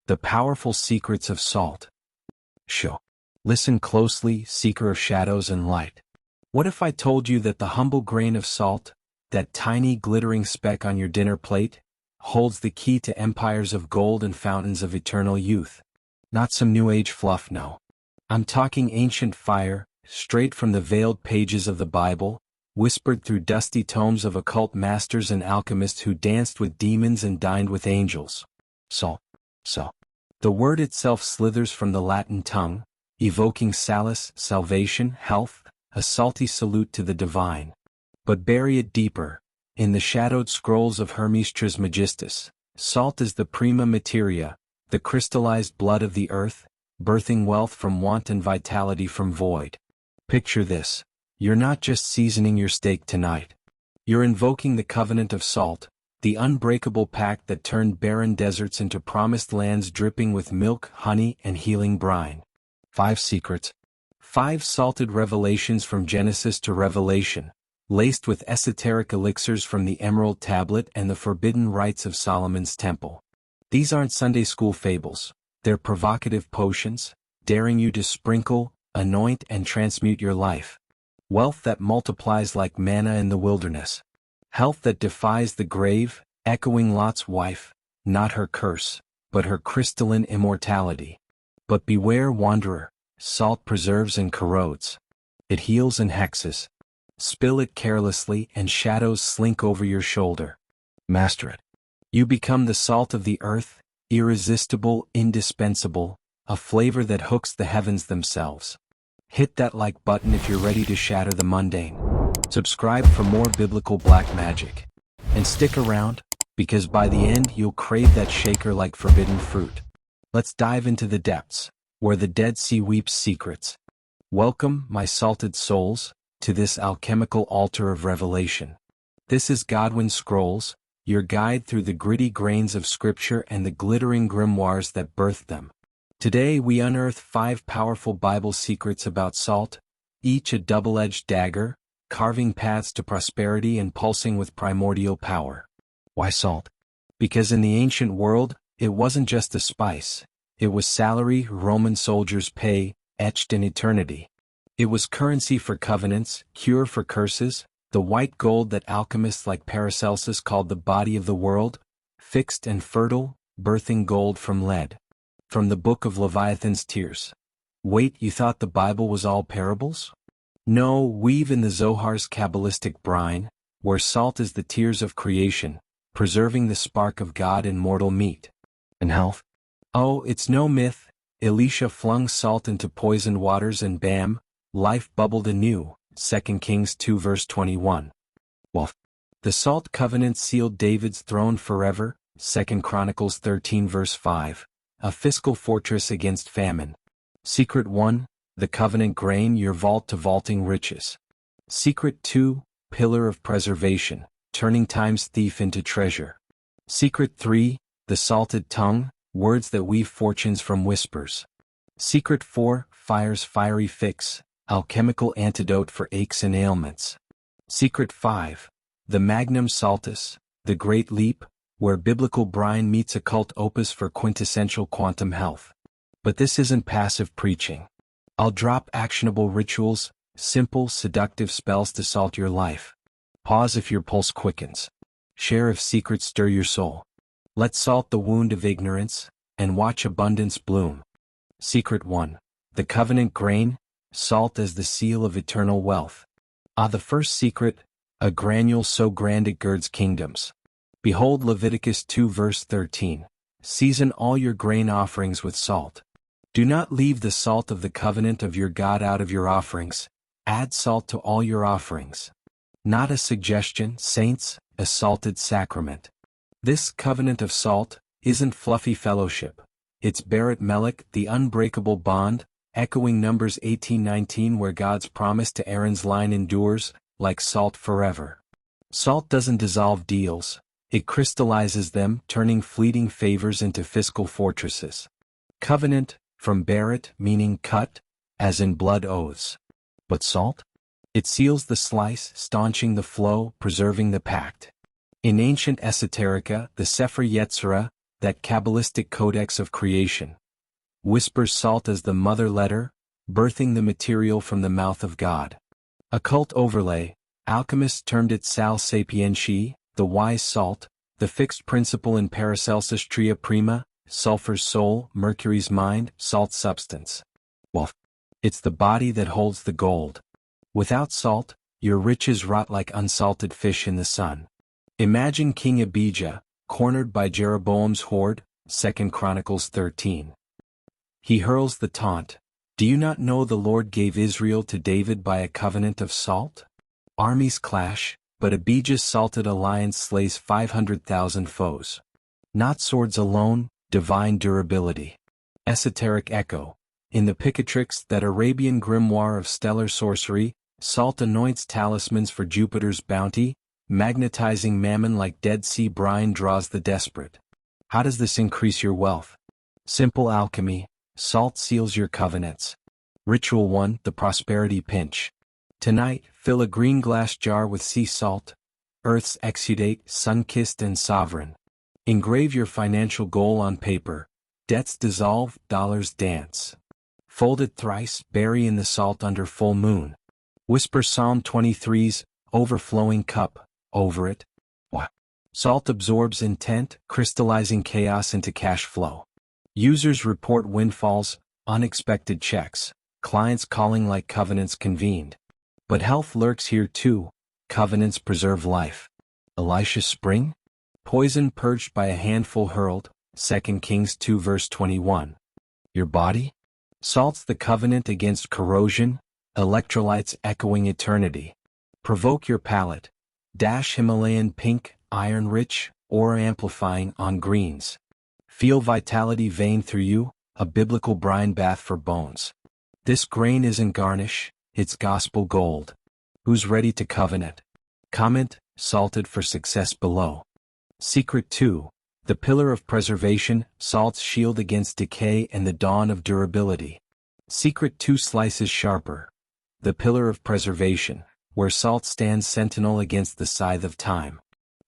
The powerful secrets of salt. Show. Listen closely, seeker of shadows and light. What if I told you that the humble grain of salt, that tiny glittering speck on your dinner plate, holds the key to empires of gold and fountains of eternal youth? Not some new age fluff, no. I'm talking ancient fire, straight from the veiled pages of the Bible, whispered through dusty tomes of occult masters and alchemists who danced with demons and dined with angels. Salt. The word itself slithers from the Latin tongue, evoking salus, salvation, health, a salty salute to the divine. But bury it deeper, in the shadowed scrolls of Hermes Trismegistus, salt is the prima materia, the crystallized blood of the earth, birthing wealth from want and vitality from void. Picture this. You're not just seasoning your steak tonight. You're invoking the covenant of salt, the unbreakable pact that turned barren deserts into promised lands dripping with milk, honey, and healing brine. 5 secrets. 5 salted revelations from Genesis to Revelation, laced with esoteric elixirs from the Emerald Tablet and the forbidden rites of Solomon's Temple. These aren't Sunday school fables. They're provocative potions, daring you to sprinkle, anoint, and transmute your life. Wealth that multiplies like manna in the wilderness. Health that defies the grave, echoing Lot's wife, not her curse, but her crystalline immortality. But beware, wanderer, salt preserves and corrodes. It heals and hexes. Spill it carelessly and shadows slink over your shoulder. Master it. You become the salt of the earth, irresistible, indispensable, a flavor that hooks the heavens themselves. Hit that like button if you're ready to shatter the mundane. Subscribe for more biblical black magic. And stick around, because by the end you'll crave that shaker like forbidden fruit. Let's dive into the depths, where the Dead Sea weeps secrets. Welcome, my salted souls, to this alchemical altar of revelation. This is Godwin Scrolls, your guide through the gritty grains of Scripture and the glittering grimoires that birthed them. Today we unearth 5 powerful Bible secrets about salt, each a double-edged dagger, carving paths to prosperity and pulsing with primordial power. Why salt? Because in the ancient world, it wasn't just a spice. It was salary Roman soldiers' pay, etched in eternity. It was currency for covenants, cure for curses, the white gold that alchemists like Paracelsus called the body of the world, fixed and fertile, birthing gold from lead. From the Book of Leviathan's Tears. Wait, you thought the Bible was all parables? No, weave in the Zohar's Kabbalistic brine, where salt is the tears of creation, preserving the spark of God in mortal meat. And health? Oh, it's no myth. Elisha flung salt into poisoned waters and bam, life bubbled anew. 2 Kings 2 verse 21. Well, the salt covenant sealed David's throne forever. 2 Chronicles 13 verse 5. A fiscal fortress against famine. Secret 1. The covenant grain, your vault to vaulting riches. Secret 2. Pillar of preservation, turning time's thief into treasure. Secret 3. The salted tongue, words that weave fortunes from whispers. Secret 4. Fire's fiery fix, alchemical antidote for aches and ailments. Secret 5. The magnum saltus, the great leap, where biblical brine meets occult opus for quintessential quantum health. But this isn't passive preaching. I'll drop actionable rituals, simple, seductive spells to salt your life. Pause if your pulse quickens. Share if secrets stir your soul. Let's salt the wound of ignorance, and watch abundance bloom. Secret 1. The covenant grain, salt as the seal of eternal wealth. The first secret, a granule so grand it girds kingdoms. Behold Leviticus 2 verse 13. Season all your grain offerings with salt. Do not leave the salt of the covenant of your God out of your offerings. Add salt to all your offerings. Not a suggestion, saints, a salted sacrament. This covenant of salt isn't fluffy fellowship. It's Berit Melech, the unbreakable bond, echoing Numbers 18:19 where God's promise to Aaron's line endures, like salt forever. Salt doesn't dissolve deals. It crystallizes them, turning fleeting favors into fiscal fortresses. Covenant, from Berit, meaning cut, as in blood oaths. But salt? It seals the slice, staunching the flow, preserving the pact. In ancient esoterica, the Sefer Yetzirah, that Kabbalistic codex of creation. Whispers salt as the mother letter, birthing the material from the mouth of God. Occult overlay, alchemists termed it sal sapientiae, the wise salt, the fixed principle in Paracelsus tria prima, sulfur's soul, mercury's mind, salt's substance. Well, it's the body that holds the gold. Without salt, your riches rot like unsalted fish in the sun. Imagine King Abijah, cornered by Jeroboam's horde, 2 Chronicles 13. He hurls the taunt, "Do you not know the Lord gave Israel to David by a covenant of salt?" Armies clash, but Abijah's salted alliance slays 500,000 foes. Not swords alone, divine durability. Esoteric echo. In the Picatrix, that Arabian grimoire of stellar sorcery, salt anoints talismans for Jupiter's bounty, magnetizing mammon like Dead Sea brine draws the desperate. How does this increase your wealth? Simple alchemy. Salt seals your covenants. Ritual 1, the prosperity pinch. Tonight, fill a green glass jar with sea salt, Earth's exudate, sun-kissed and sovereign. Engrave your financial goal on paper. Debts dissolve, dollars dance. Fold it thrice, bury in the salt under full moon. Whisper Psalm 23's overflowing cup over it. What? Salt absorbs intent, crystallizing chaos into cash flow. Users report windfalls, unexpected checks, clients calling like covenants convened. But health lurks here too. Covenants preserve life. Elisha Spring? Poison purged by a handful hurled, 2 Kings 2 verse 21. Your body? Salts the covenant against corrosion, electrolytes echoing eternity. Provoke your palate. Dash Himalayan pink, iron-rich, aura amplifying on greens. Feel vitality vein through you, a biblical brine bath for bones. This grain isn't garnish, it's gospel gold. Who's ready to covenant? Comment, salted for success below. Secret 2. The pillar of preservation, salt's shield against decay and the dawn of durability. Secret 2 slices sharper. The pillar of preservation, where salt stands sentinel against the scythe of time.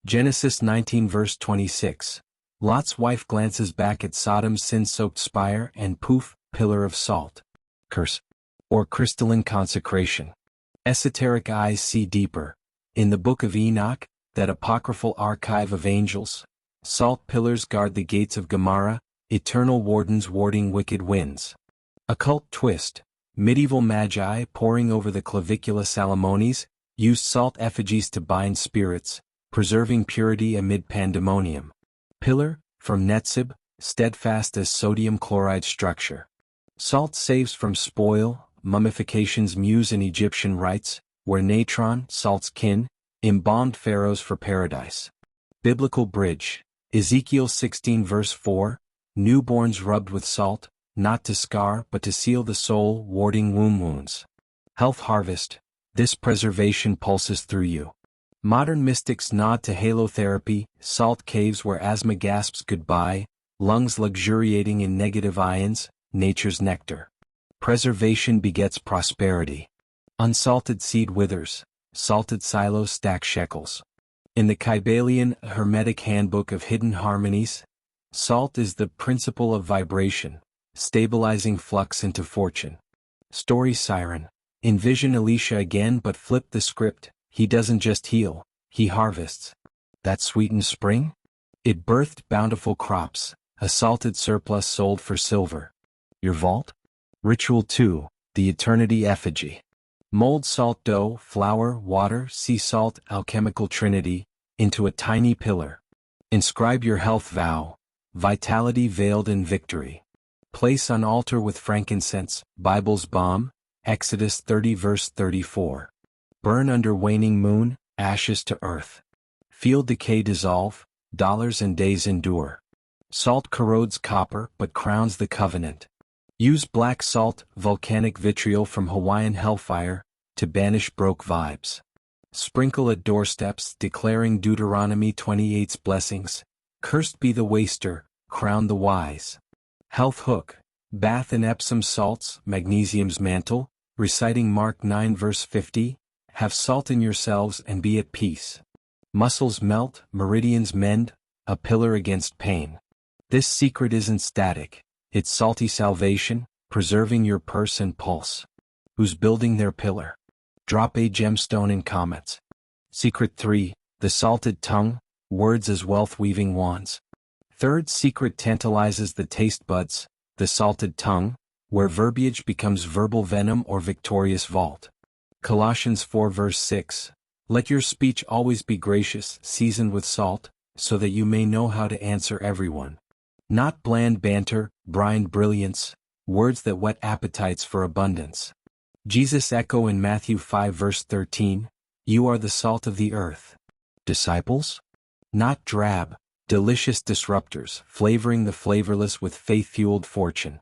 Genesis 19 verse 26. Lot's wife glances back at Sodom's sin-soaked spire and poof, pillar of salt. Curse. Or crystalline consecration. Esoteric eyes see deeper. In the Book of Enoch, that apocryphal archive of angels, salt pillars guard the gates of Gemara, eternal wardens warding wicked winds. Occult twist. Medieval magi poring over the Clavicula Salomonis, used salt effigies to bind spirits, preserving purity amid pandemonium. Pillar, from Netzib, steadfast as sodium chloride structure. Salt saves from spoil, mummification's muse in Egyptian rites, where natron, salt's kin, embalmed pharaohs for paradise. Biblical bridge. Ezekiel 16 verse 4, newborns rubbed with salt, not to scar but to seal the soul, warding womb wounds. Health harvest. This preservation pulses through you. Modern mystics nod to halotherapy, salt caves where asthma gasps goodbye, lungs luxuriating in negative ions, nature's nectar. Preservation begets prosperity. Unsalted seed withers, salted silos stack shekels. In the Kybalion Hermetic Handbook of Hidden Harmonies, salt is the principle of vibration, stabilizing flux into fortune. Story siren. Envision Elisha again but flip the script. He doesn't just heal, he harvests. That sweetened spring? It birthed bountiful crops, a salted surplus sold for silver. Your vault? Ritual 2, the eternity effigy. Mold salt dough, flour, water, sea salt, alchemical trinity, into a tiny pillar. Inscribe your health vow, vitality veiled in victory. Place on altar with frankincense, Bible's balm, Exodus 30 verse 34. Burn under waning moon, ashes to earth. Feel decay dissolve, dollars and days endure. Salt corrodes copper but crowns the covenant. Use black salt, volcanic vitriol from Hawaiian hellfire, to banish broke vibes. Sprinkle at doorsteps declaring Deuteronomy 28's blessings. Cursed be the waster, crown the wise. Health hook. Bath in Epsom salts, magnesium's mantle, reciting Mark 9 verse 50. Have salt in yourselves and be at peace. Muscles melt, meridians mend, a pillar against pain. This secret isn't static, it's salty salvation, preserving your purse and pulse. Who's building their pillar? Drop a gemstone in comments. Secret 3, the salted tongue, words as wealth-weaving wands. Third secret tantalizes the taste buds, the salted tongue, where verbiage becomes verbal venom or victorious vault. Colossians 4 verse 6, let your speech always be gracious, seasoned with salt, so that you may know how to answer everyone. Not bland banter, brined brilliance, words that whet appetites for abundance. Jesus' echo in Matthew 5 verse 13, you are the salt of the earth. Disciples? Not drab, delicious disruptors, flavoring the flavorless with faith-fueled fortune.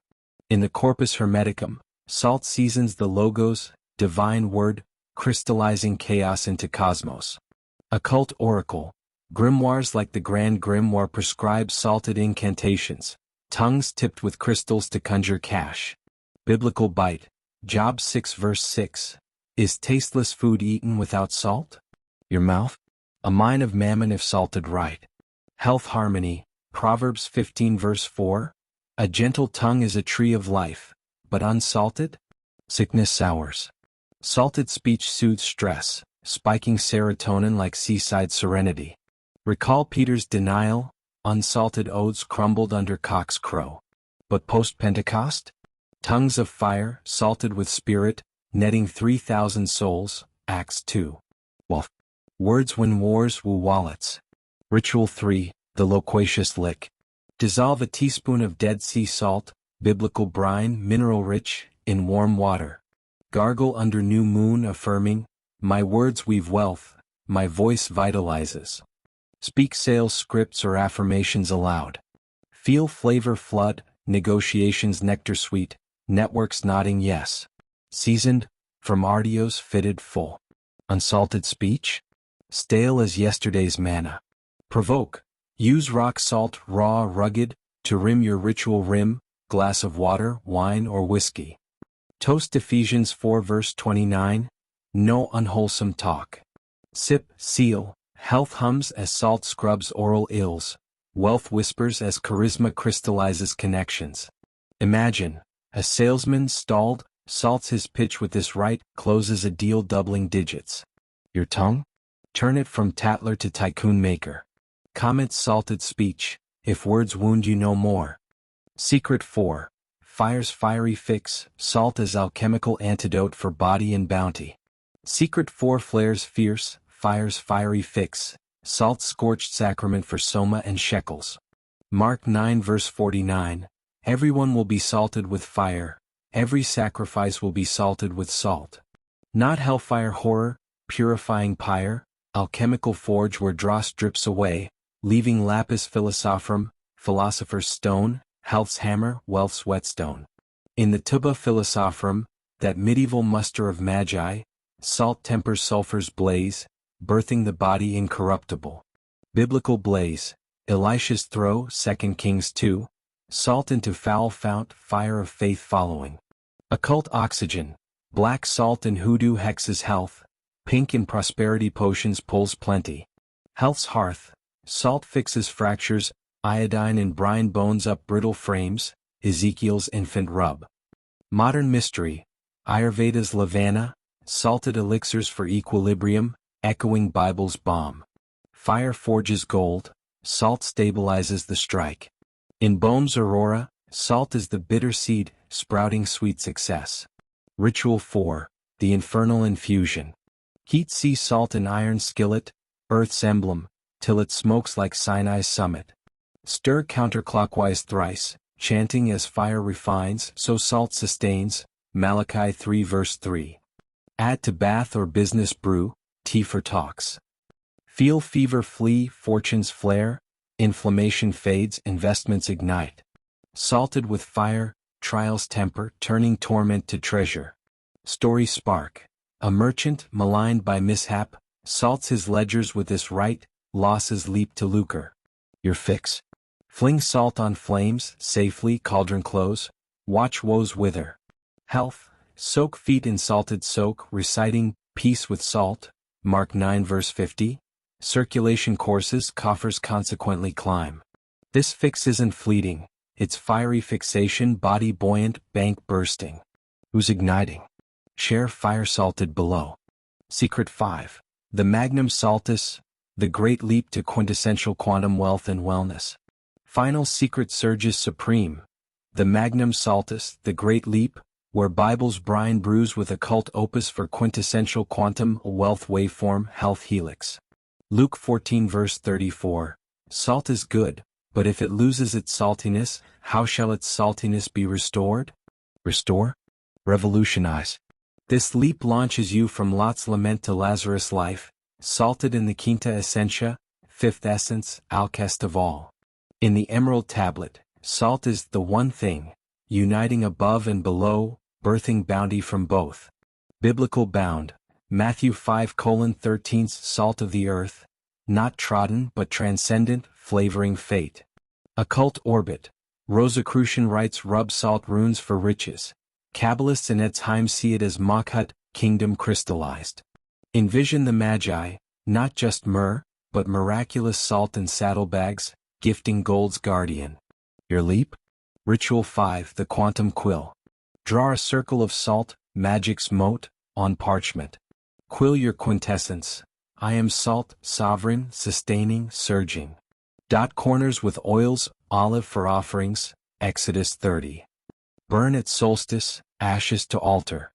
In the Corpus Hermeticum, salt seasons the logos, divine word, crystallizing chaos into cosmos. Occult oracle, grimoires like the Grand Grimoire prescribe salted incantations, tongues tipped with crystals to conjure cash. Biblical bite, Job 6 verse 6, is tasteless food eaten without salt? Your mouth? A mine of mammon if salted right. Health harmony, Proverbs 15 verse 4, a gentle tongue is a tree of life, but unsalted? Sickness sours. Salted speech soothes stress, spiking serotonin like seaside serenity. Recall Peter's denial, unsalted oats crumbled under cock's crow. But post-Pentecost? Tongues of fire, salted with spirit, netting 3,000 souls, Acts 2. Wolf. Words win wars woo wallets. Ritual 3, the loquacious lick. Dissolve a teaspoon of Dead Sea salt, biblical brine, mineral-rich, in warm water. Gargle under new moon affirming, my words weave wealth, my voice vitalizes. Speak sales scripts or affirmations aloud. Feel flavor flood, negotiations nectar sweet, networks nodding yes. Seasoned, from artios fitted full. Unsalted speech? Stale as yesterday's manna. Provoke. Use rock salt raw rugged, to rim your ritual rim, glass of water, wine or whiskey. Toast Ephesians 4 verse 29, no unwholesome talk. Sip, seal, health hums as salt scrubs oral ills, wealth whispers as charisma crystallizes connections. Imagine, a salesman stalled, salts his pitch with this right, closes a deal doubling digits. Your tongue? Turn it from tattler to tycoon maker. Comment salted speech, if words wound you no more. Secret 4, fire's fiery fix, salt as alchemical antidote for body and bounty. Secret 4 flares fierce, fire's fiery fix, salt's scorched sacrament for soma and shekels. Mark 9 verse 49, everyone will be salted with fire, every sacrifice will be salted with salt. Not hellfire horror, purifying pyre, alchemical forge where dross drips away, leaving lapis philosophorum, philosopher's stone, health's hammer, wealth's whetstone. In the tuba philosophorum, that medieval muster of magi, salt tempers sulfur's blaze, birthing the body incorruptible. Biblical blaze, Elisha's throw, 2 Kings 2, salt into foul fount, fire of faith following. Occult oxygen, black salt in hoodoo hexes health, pink in prosperity potions pulls plenty. Health's hearth, salt fixes fractures, iodine in brine bones up brittle frames, Ezekiel's infant rub. Modern mystery, Ayurveda's lavana, salted elixirs for equilibrium, echoing Bible's balm. Fire forges gold, salt stabilizes the strike. In Bohm's aurora, salt is the bitter seed, sprouting sweet success. Ritual 4, the infernal infusion. Heat sea salt in iron skillet, earth's emblem, till it smokes like Sinai's summit. Stir counterclockwise thrice, chanting as fire refines, so salt sustains, Malachi 3 verse 3. Add to bath or business brew, tea for talks. Feel fever flee, fortunes flare, inflammation fades, investments ignite. Salted with fire, trials temper, turning torment to treasure. Story spark. A merchant, maligned by mishap, salts his ledgers with this right, losses leap to lucre. Your fix? Fling salt on flames, safely, cauldron close, watch woes wither. Health, soak feet in salted soak, reciting, peace with salt, Mark 9 verse 50. Circulation courses, coffers consequently climb. This fix isn't fleeting, it's fiery fixation, body buoyant, bank bursting. Who's igniting? Share fire salted below. Secret 5. The Magnum Saltus, the great leap to quintessential quantum wealth and wellness. Final secret surges supreme. The Magnum Saltus, the great leap, where Bible's brine brews with occult opus for quintessential quantum wealth waveform health helix. Luke 14 verse 34. Salt is good, but if it loses its saltiness, how shall its saltiness be restored? Restore? Revolutionize. This leap launches you from Lot's lament to Lazarus' life, salted in the quinta essentia, fifth essence, alkest of all. In the emerald tablet, salt is the one thing, uniting above and below, birthing bounty from both. Biblical bound, Matthew 5:13, salt of the earth, not trodden but transcendent, flavoring fate. Occult orbit, Rosicrucian writes rub salt runes for riches. Kabbalists in Etz Haim see it as Makhut, kingdom crystallized. Envision the Magi, not just myrrh, but miraculous salt and saddlebags, gifting gold's guardian. Your leap? Ritual 5, the quantum quill. Draw a circle of salt, magic's moat, on parchment. Quill your quintessence. I am salt, sovereign, sustaining, surging. Dot corners with oils, olive for offerings, Exodus 30. Burn at solstice, ashes to altar.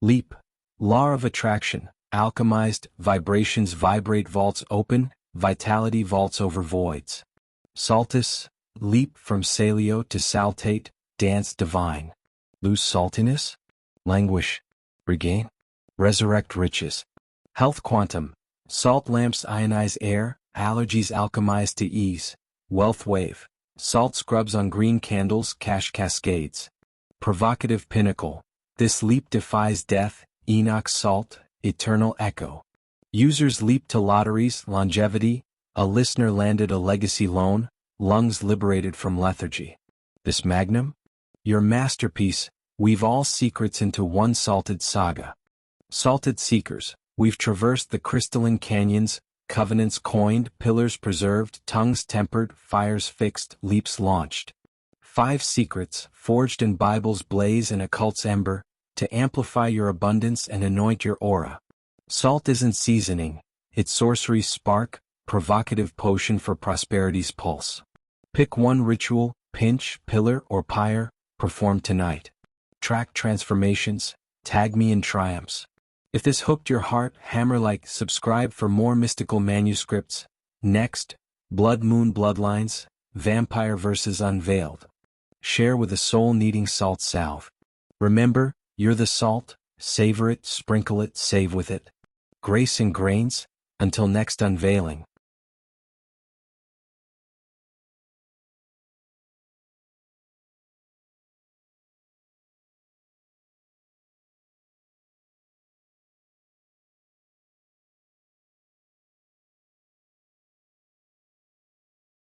Leap. Law of attraction, alchemized, vibrations vibrate, vaults open, vitality vaults over voids. Saltus, leap from salio to saltate, dance divine. Lose saltiness? Languish. Regain? Resurrect riches. Health quantum, salt lamps ionize air, allergies alchemize to ease. Wealth wave, salt scrubs on green candles, cash cascades. Provocative pinnacle, this leap defies death, Enoch's salt, eternal echo. Users leap to lotteries, longevity, a listener landed a legacy loan, lungs liberated from lethargy. This magnum? Your masterpiece, weave all secrets into one salted saga. Salted seekers, we've traversed the crystalline canyons, covenants coined, pillars preserved, tongues tempered, fires fixed, leaps launched. 5 secrets, forged in Bible's blaze and occult's ember, to amplify your abundance and anoint your aura. Salt isn't seasoning, it's sorcery's spark, provocative potion for prosperity's pulse. Pick one ritual, pinch, pillar, or pyre, perform tonight. Track transformations, tag me in triumphs. If this hooked your heart, hammer like, subscribe for more mystical manuscripts. Next, Blood Moon Bloodlines, Vampire Verses Unveiled. Share with a soul-needing salt salve. Remember, you're the salt, savor it, sprinkle it, save with it. Grace in grains, until next unveiling.